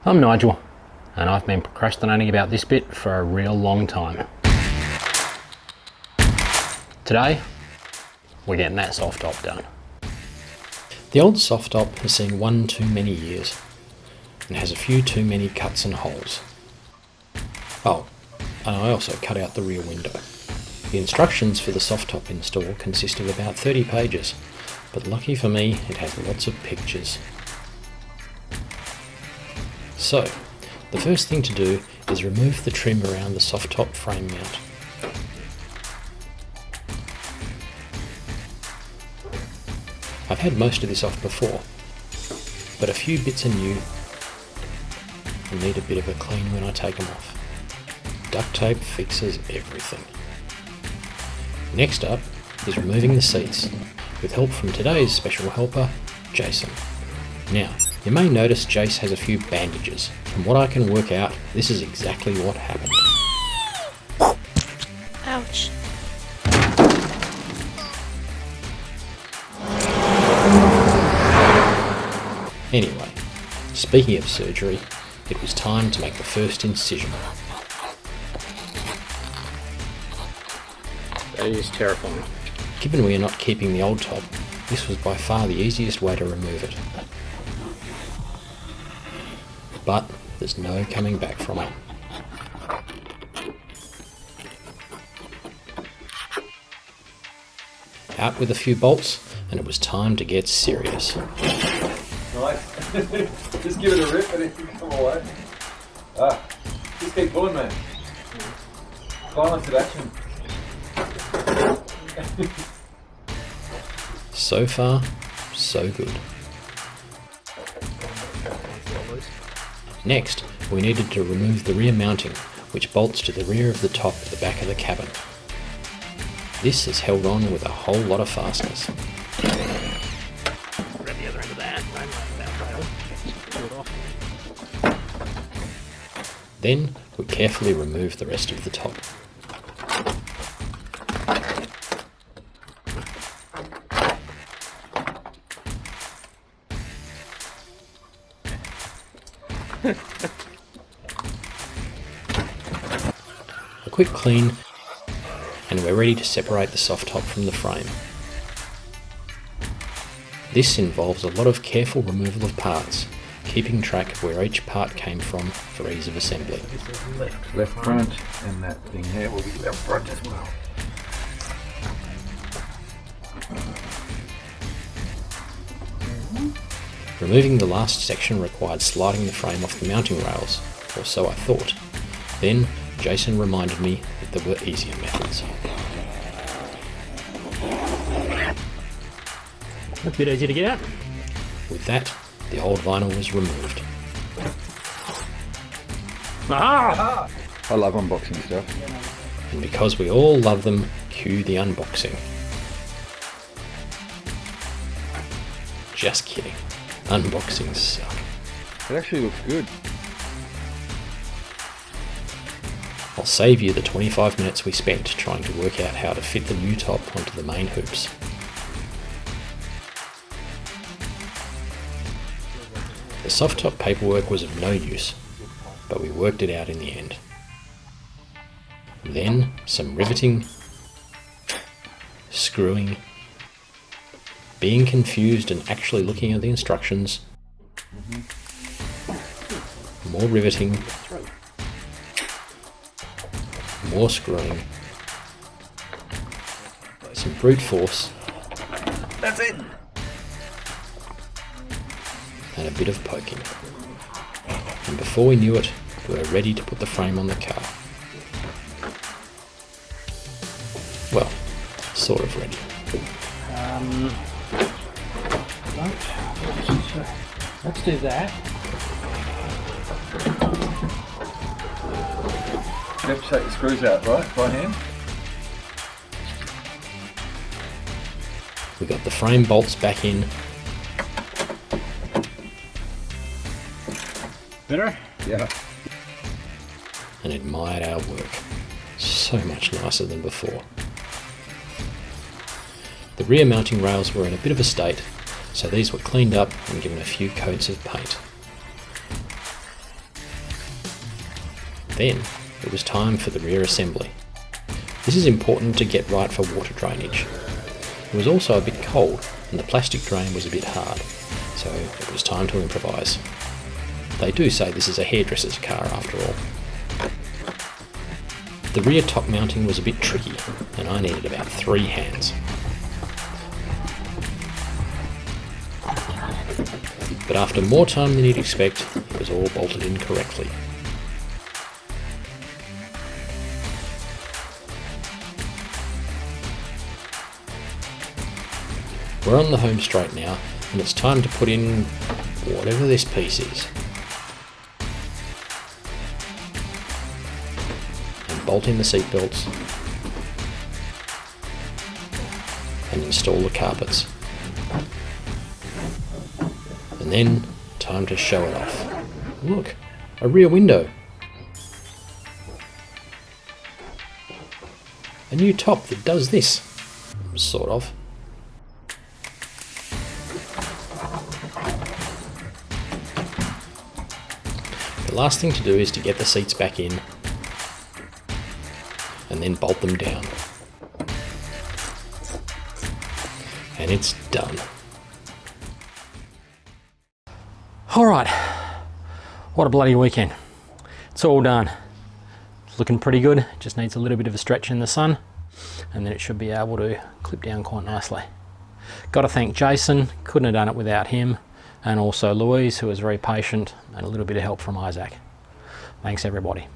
I'm Nigel, and I've been procrastinating about this bit for a real long time. Today, we're getting that soft top done. The old soft top has seen one too many years and has a few too many cuts and holes. Oh, and I also cut out the rear window. The instructions for the soft top install consist of about 30 pages, but lucky for me it has lots of pictures. So, the first thing to do is remove the trim around the soft top frame mount. I've had most of this off before, but a few bits are new and need a bit of a clean when I take them off. Duct tape fixes everything. Next up is removing the seats, with help from today's special helper, Jason. Now, you may notice Jace has a few bandages. From what I can work out, this is exactly what happened. Ouch. Anyway, speaking of surgery, it was time to make the first incision. That is terrifying. Given we are not keeping the old top, this was by far the easiest way to remove it. But there's no coming back from it. Out with a few bolts, and it was time to get serious. Nice. Just give it a rip and it can come away. Just keep pulling, man. Violence of action. So far, so good. Next, we needed to remove the rear mounting, which bolts to the rear of the top at the back of the cabin. This is held on with a whole lot of fasteners. Grab the other end of that, pull it off. Then, we carefully remove the rest of the top. A quick clean, and we're ready to separate the soft top from the frame. This involves a lot of careful removal of parts, keeping track of where each part came from for ease of assembly. Left front, and that thing here will be left front as well. Removing the last section required sliding the frame off the mounting rails, or so I thought. Then, Jason reminded me that there were easier methods. A bit easy to get out. With that, the old vinyl was removed. Ah! I love unboxing stuff. And because we all love them, cue the unboxing. Just kidding. Unboxings suck. It actually looks good. I'll save you the 25 minutes we spent trying to work out how to fit the new top onto the main hoops. The soft top paperwork was of no use, but we worked it out in the end. Then some riveting, screwing, being confused and actually looking at the instructions, more riveting, more screwing, some brute force, That's it. and a bit of poking. And before we knew it, we were ready to put the frame on the car. Well, sort of ready. Let's do that. You have to take the screws out, right? By hand? We got the frame bolts back in, Better? Yeah. and admired our work. So much nicer than before. The rear mounting rails were in a bit of a state, so these were cleaned up and given a few coats of paint. Then it was time for the rear assembly. This is important to get right for water drainage. It was also a bit cold and the plastic drain was a bit hard, so it was time to improvise. They do say this is a hairdresser's car after all. The rear top mounting was a bit tricky and I needed about 3 hands. But after more time than you'd expect, it was all bolted in correctly. We're on the home straight now, and it's time to put in whatever this piece is. And bolt in the seat belts. And install the carpets. And then, time to show it off. Look, a rear window. A new top that does this, sort of. The last thing to do is to get the seats back in and then bolt them down. And it's done. Alright, what a bloody weekend. It's all done. It's looking pretty good, just needs a little bit of a stretch in the sun and then it should be able to clip down quite nicely. Got to thank Jason, couldn't have done it without him, and also Louise, who was very patient, and a little bit of help from Isaac. Thanks everybody.